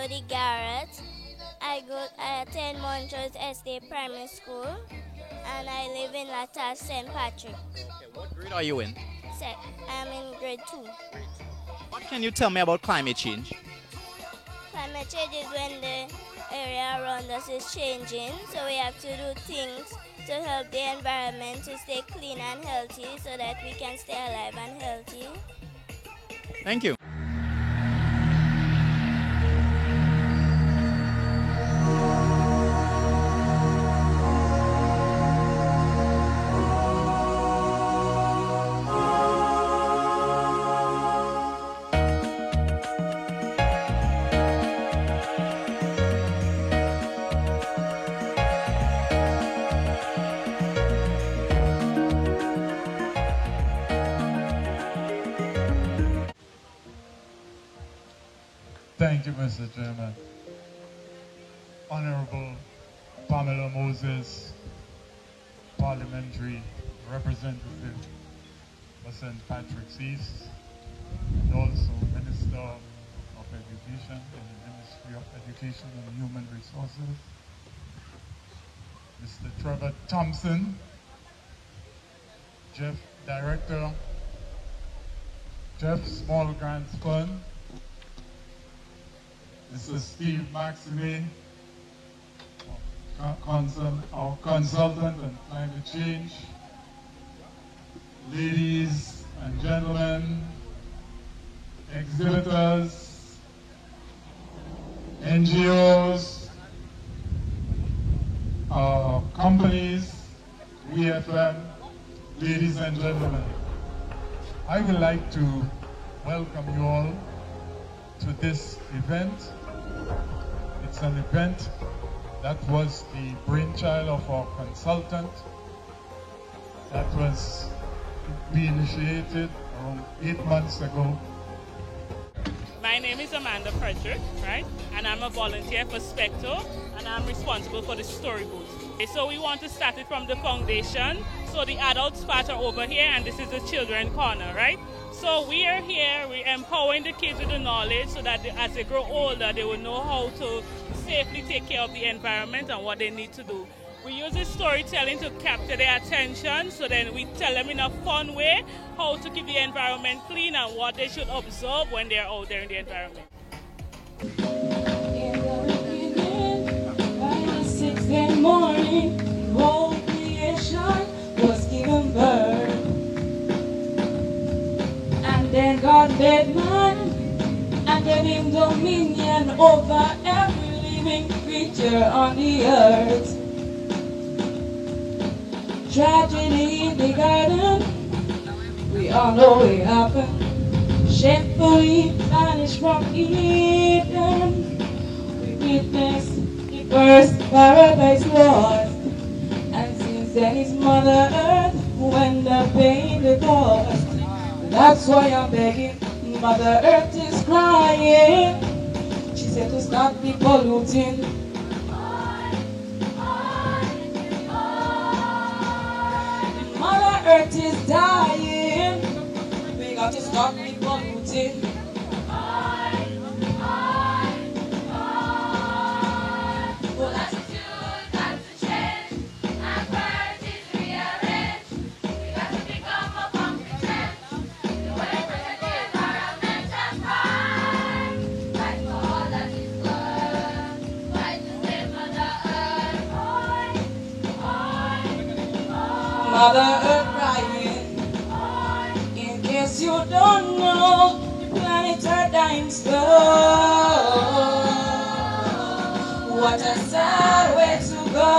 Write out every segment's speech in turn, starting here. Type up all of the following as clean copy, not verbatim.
Jody Garrett. I attend Montrose Estate Primary School and I live in Latas, St. Patrick. Okay, what grade are you in? I'm in grade 2. What can you tell me about climate change? Climate change is when the area around us is changing, so we have to do things to help the environment to stay clean and healthy so that we can stay alive and healthy. Thank you. Thank you, Mr. Chairman. Honorable Pamela Moses, Parliamentary Representative for St. Patrick's East, and also Minister of Education in the Ministry of Education and Human Resources, Mr. Trevor Thompson, Director, Jeff Small Grants Fund, Mr. Steve Maxime, our consultant on climate change, ladies and gentlemen, exhibitors, NGOs, companies, WFM, ladies and gentlemen. I would like to welcome you all to this event. It's an event that was the brainchild of our consultant that was initiated around 8 months ago. My name is Amanda Frederick, right? And I'm a volunteer for Specto, and I'm responsible for the story booth. So we want to start it from the foundation. So the adults part are over here, and this is the children corner, right? So we are here, we're empowering the kids with the knowledge so that as they grow older, they will know how to safely take care of the environment and what they need to do. We use this storytelling to capture their attention, so then we tell them in a fun way how to keep the environment clean and what they should observe when they're out there in the environment. In the beginning, by the 6th morning, the whole creation was given birth. And then God made man and gave him dominion over every living creature on the earth. Tragedy in the garden, we all know it happened. Shamefully banished from Eden, we witnessed the first paradise lost. And since then it's Mother Earth when the pain the cost. That's why I'm begging, Mother Earth is crying. She said to stop the polluting. Mother Earth is dying. We got to stop the polluting. Well, that's Mother Earth crying. In case you don't know, the planets are dying slow. What a sad way to go.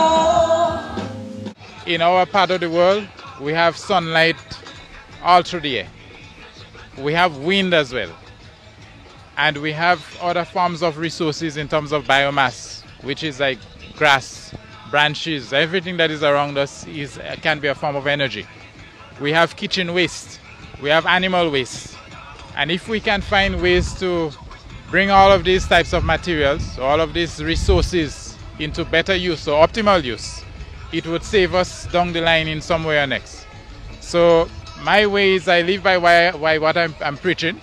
In our part of the world, we have sunlight all through the year. We have wind as well. And we have other forms of resources in terms of biomass, which is like grass, branches, everything that is around us can be a form of energy. We have kitchen waste, we have animal waste, and if we can find ways to bring all of these types of materials, all of these resources into better use or optimal use, it would save us down the line in some way or next. So my way is I live by what I'm preaching.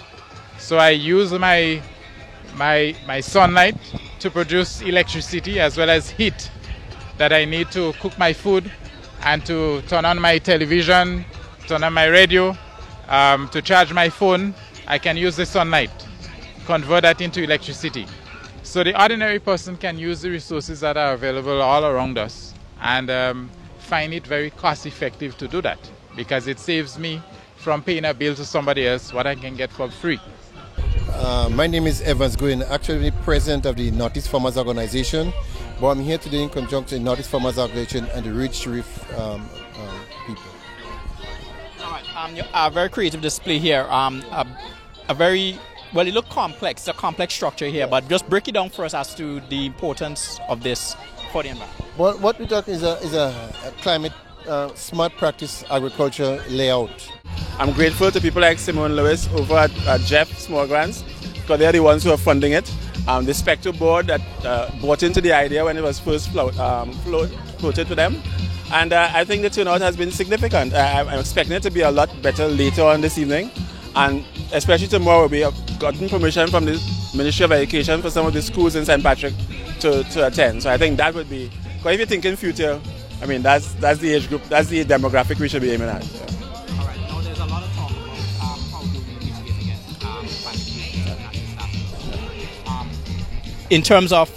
So I use my my sunlight to produce electricity as well as heat that I need to cook my food and to turn on my television, turn on my radio, to charge my phone. I can use the sunlight, convert that into electricity. So the ordinary person can use the resources that are available all around us and find it very cost effective to do that, because it saves me from paying a bill to somebody else what I can get for free. My name is Evans Green, actually president of the Northeast Farmers Organization, but I'm here today in conjunction with Northeast Farmers Organization and the Rich Reef people. All right, a very creative display here. A very, well, it looks complex, a complex structure here, but just break it down for us as to the importance of this for the environment. Well, what we talk is a climate smart practice agriculture layout. I'm grateful to people like Simone Lewis over at Jeff Small Grants, because they're the ones who are funding it. The Spectre board that bought into the idea when it was first floated to them. And I think the turnout has been significant. I'm expecting it to be a lot better later on this evening. And especially tomorrow, we have gotten permission from the Ministry of Education for some of the schools in St. Patrick to attend. So I think that would be, because if you think in future, I mean, that's the age group, that's the demographic we should be aiming at. Yeah. All right, now there's a lot of talk about how do we mitigate against climate change and natural disasters. In terms of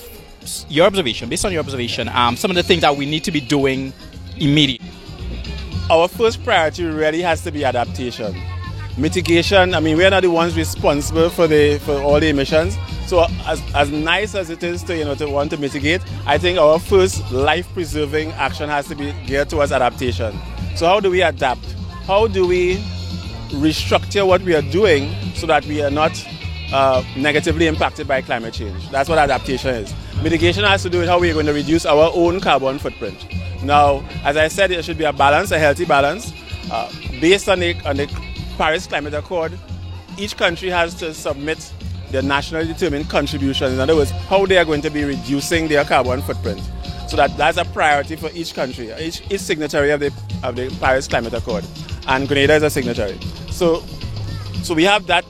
your observation, based on your observation, some of the things that we need to be doing immediately. Our first priority really has to be adaptation. Mitigation, I mean, we're not the ones responsible for all the emissions. So as nice as it is to want to mitigate, I think our first life-preserving action has to be geared towards adaptation. So how do we adapt? How do we restructure what we are doing so that we are not negatively impacted by climate change? That's what adaptation is. Mitigation has to do with how we're going to reduce our own carbon footprint. Now, as I said, there should be a balance, a healthy balance. Based on the Paris Climate Accord, each country has to submit their nationally determined contributions. In other words, how they are going to be reducing their carbon footprint. So that's a priority for each country, each signatory of the Paris Climate Accord. And Grenada is a signatory. So we have that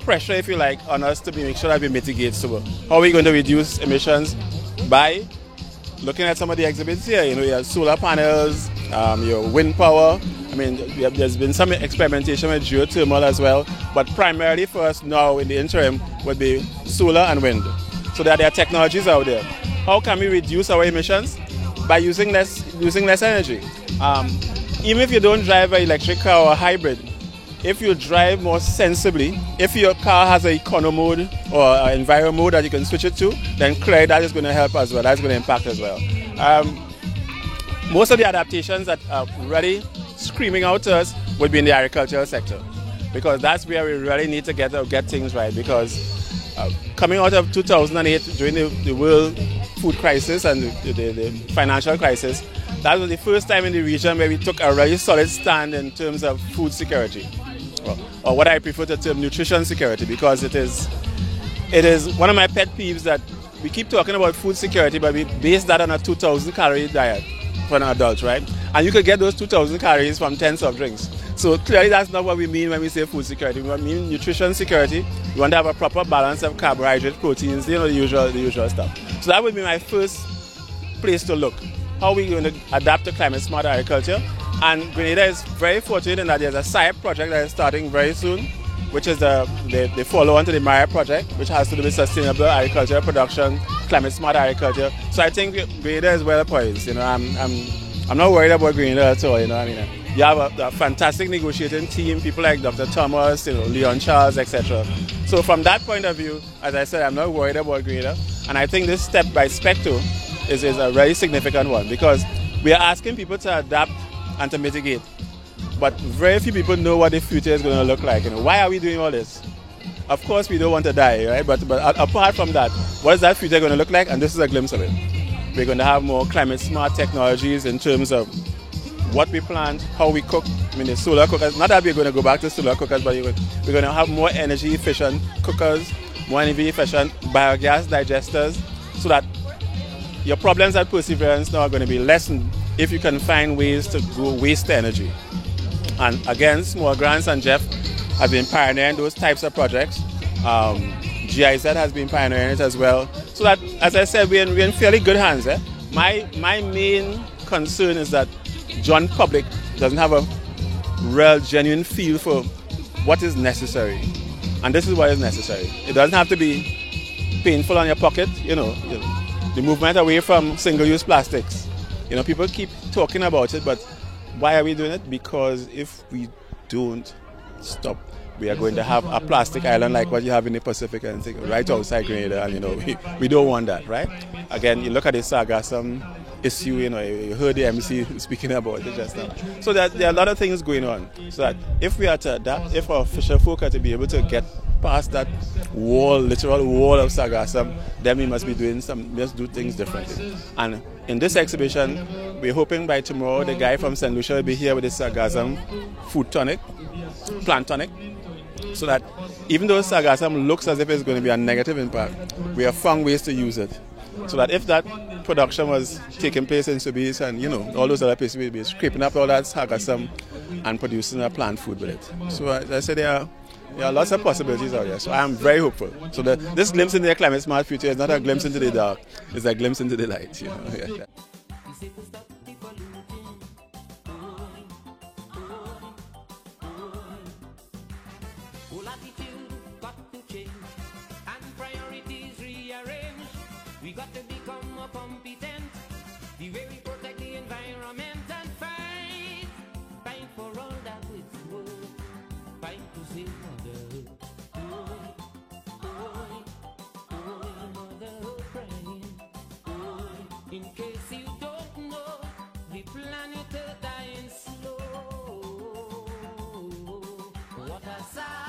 pressure, if you like, on us to make sure that we mitigate. So how are we going to reduce emissions? By looking at some of the exhibits here, you have solar panels, your wind power. I mean, there's been some experimentation with geothermal as well, but primarily for us now in the interim would be solar and wind. So there are technologies out there. How can we reduce our emissions? By using less energy. Even if you don't drive an electric car or a hybrid, if you drive more sensibly, if your car has an econo mode or an enviro mode that you can switch it to, then clearly that is going to help as well. That's going to impact as well. Most of the adaptations that are really screaming out to us would be in the agricultural sector, because that's where we really need to get things right. Because coming out of 2008 during the world food crisis and the financial crisis, that was the first time in the region where we took a really solid stand in terms of food security, or what I prefer to term nutrition security, because it is one of my pet peeves that we keep talking about food security, but we base that on a 2,000 calorie diet for an adult, right? And you could get those 2,000 calories from 10 soft drinks. So clearly that's not what we mean when we say food security. We mean nutrition security. We want to have a proper balance of carbohydrate, proteins, the usual stuff. So that would be my first place to look. How are we going to adapt to climate smart agriculture? And Grenada is very fortunate in that there's a SIAP project that is starting very soon, which is the follow-on to the MARIA project, which has to do with sustainable agriculture production, climate smart agriculture. So I think Grenada is well poised. I'm not worried about Grenada at all. You have a fantastic negotiating team, people like Dr. Thomas, Leon Charles, etc. So from that point of view, as I said, I'm not worried about Grenada. And I think this step by Specto is a very significant one, because we are asking people to adapt and to mitigate. But very few people know what the future is going to look like. Why are we doing all this? Of course, we don't want to die, right? But apart from that, what is that future going to look like? And this is a glimpse of it. We're going to have more climate smart technologies in terms of what we plant, how we cook. I mean, the solar cookers, not that we're going to go back to solar cookers, but we're going to have more energy efficient cookers, more energy efficient biogas digesters, so that your problems at Perseverance now are going to be lessened if you can find ways to go waste energy. And again, Small Grants and Jeff have been pioneering those types of projects. GIZ has been pioneering it as well. So that, as I said, we're in fairly good hands. My main concern is that John public doesn't have a real, genuine feel for what is necessary. And this is what is necessary. It doesn't have to be painful on your pocket, the movement away from single-use plastics. People keep talking about it, but why are we doing it? Because if we don't stop, we are going to have a plastic island like what you have in the Pacific and things right outside Grenada, and we don't want that, right? Again, you look at the Sargassum issue, you heard the MC speaking about it just now. So there are a lot of things going on. So that if we are to adapt, if our fisher folk are to be able to get past that literal wall of Sargassum, then we must be doing must do things differently. And in this exhibition, we're hoping by tomorrow the guy from St. Lucia will be here with his Sargassum food tonic, plant tonic, so that even though Sargassum looks as if it's going to be a negative impact, we have found ways to use it. So that if that production was taking place in Sobeys and all those other places, we'd be scraping up all that Sargassum and producing a plant food with it. So as I said, there are lots of possibilities out there. So I am very hopeful. So this glimpse into the climate smart future is not a glimpse into the dark, it's a glimpse into the light. Yeah. We got to become more competent, the way we protect the environment and fight for all that it's worth, fight to save motherhood. Motherhood crying. In case you don't know, the planet is dying slow. What a sad